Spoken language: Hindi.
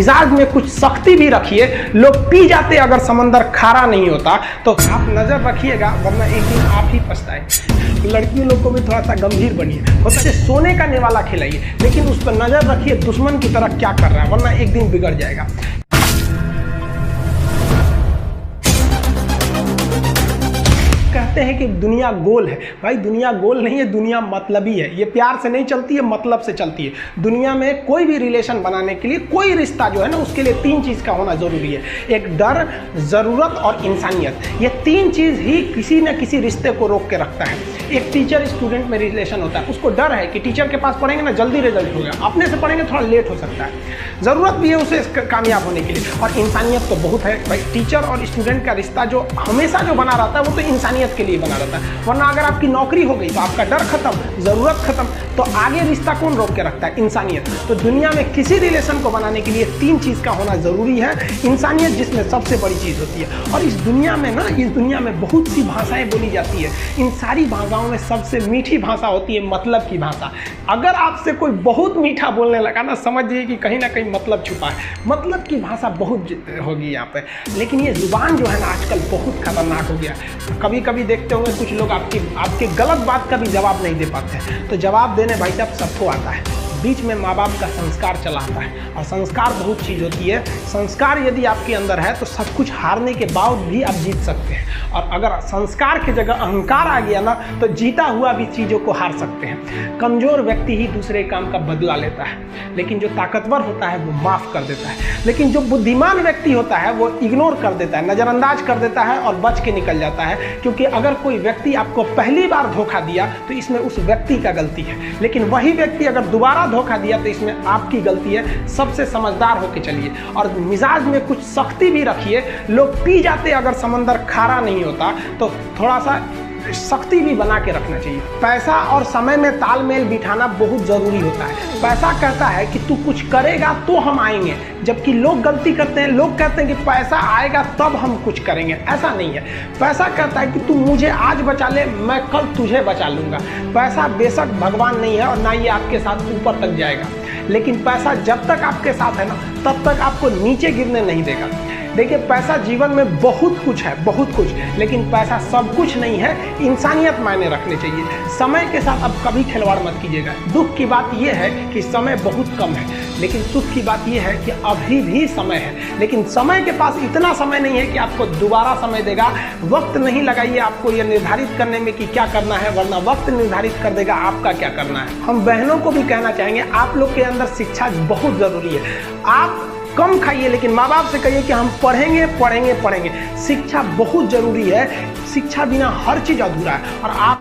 मिजाज में कुछ सख्ती भी रखिए, लोग पी जाते अगर समंदर खारा नहीं होता। तो आप नजर रखिएगा, वरना एक दिन आप ही पछताएंगे। लड़कियों लोग को भी थोड़ा सा गंभीर बनिए, होता है सोने का नेवाला खिलाइए, लेकिन उस पर नजर रखिए दुश्मन की तरह क्या कर रहा है, वरना एक दिन बिगड़ जाएगा। कहते हैं कि दुनिया गोल है। भाई दुनिया गोल नहीं है, दुनिया मतलबी है। ये प्यार से नहीं चलती है, मतलब से चलती है। दुनिया में कोई भी रिलेशन बनाने के लिए, कोई रिश्ता जो है ना, उसके लिए तीन चीज़ का होना ज़रूरी है। एक डर, ज़रूरत और इंसानियत। ये तीन चीज़ ही किसी न किसी रिश्ते को रोक के रखता है। एक टीचर स्टूडेंट में रिलेशन होता है, उसको डर है कि टीचर के पास पढ़ेंगे ना जल्दी रिजल्ट होगा, अपने से पढ़ेंगे थोड़ा लेट हो सकता है। ज़रूरत भी है उसे कामयाब होने के लिए, और इंसानियत तो बहुत है। भाई टीचर और स्टूडेंट का रिश्ता जो हमेशा जो बना रहता है वो तो इंसानियत के लिए बना रहता है। वरना अगर आपकी नौकरी हो गई तो आपका डर खत्म, ज़रूरत खत्म, तो आगे रिश्ता कौन रोक के रखता है? इंसानियत। तो दुनिया में किसी रिलेशन को बनाने के लिए तीन चीज़ का होना ज़रूरी है। इंसानियत जिसमें सबसे बड़ी चीज़ होती है। और इस दुनिया में ना, इस दुनिया में बहुत सी भाषाएं बोली जाती है। इन सारी भाषाओं में सबसे मीठी भाषा होती है मतलब की भाषा। अगर आपसे कोई बहुत मीठा बोलने लगा ना, समझिए कि कहीं ना कहीं मतलब छुपा है। मतलब की भाषा बहुत होगी यहाँ पे। लेकिन ये जुबान जो है ना आजकल बहुत खतरनाक हो गया। कभी कभी देखते होंगे कुछ लोग आपके गलत बात का भी जवाब नहीं दे पाते हैं। तो जवाब देने भाई साहब सबको आता है, बीच में माँ बाप का संस्कार चला आता है। और संस्कार बहुत चीज़ होती है। संस्कार यदि आपके अंदर है तो सब कुछ हारने के बाद भी आप जीत सकते हैं। और अगर संस्कार की जगह अहंकार आ गया ना, तो जीता हुआ भी चीज़ों को हार सकते हैं। कमज़ोर व्यक्ति ही दूसरे काम का बदला लेता है, लेकिन जो ताकतवर होता है वो माफ़ कर देता है। लेकिन जो बुद्धिमान व्यक्ति होता है वो इग्नोर कर देता है, नज़रअंदाज कर देता है और बच के निकल जाता है। क्योंकि अगर कोई व्यक्ति आपको पहली बार धोखा दिया तो इसमें उस व्यक्ति का गलती है, लेकिन वही व्यक्ति अगर दोबारा धोखा दिया तो इसमें आपकी गलती है। सबसे समझदार होकर चलिए, और मिजाज में कुछ सख्ती भी रखिए। लोग पी जाते अगर समंदर खारा नहीं होता, तो थोड़ा सा सख्ती भी बना के रखना चाहिए। पैसा और समय में तालमेल बिठाना बहुत ज़रूरी होता है। पैसा कहता है कि तू कुछ करेगा तो हम आएंगे, जबकि लोग गलती करते हैं। लोग कहते हैं कि पैसा आएगा तब हम कुछ करेंगे। ऐसा नहीं है। पैसा कहता है कि तू मुझे आज बचा ले, मैं कल तुझे बचा लूँगा। पैसा बेशक भगवान नहीं है और ना ये आपके साथ ऊपर तक जाएगा, लेकिन पैसा जब तक आपके साथ है ना, तब तक आपको नीचे गिरने नहीं देगा। देखिए, पैसा जीवन में बहुत कुछ है, बहुत कुछ, लेकिन पैसा सब कुछ नहीं है। इंसानियत मायने रखनी चाहिए। समय के साथ अब कभी खिलवाड़ मत कीजिएगा। दुख की बात यह है कि समय बहुत कम है, लेकिन सुख की बात यह है कि अभी भी समय है। लेकिन समय के पास इतना समय नहीं है कि आपको दोबारा समय देगा। वक्त नहीं लगाइए आपको यह निर्धारित करने में कि क्या करना है, वरना वक्त निर्धारित कर देगा आपका क्या करना है। हम बहनों को भी कहना चाहेंगे, आप लोग के अंदर शिक्षा बहुत ज़रूरी है। आप कम खाइए, लेकिन माँ बाप से कहिए कि हम पढ़ेंगे पढ़ेंगे पढ़ेंगे। शिक्षा बहुत ज़रूरी है। शिक्षा बिना हर चीज़ अधूरा है। और आप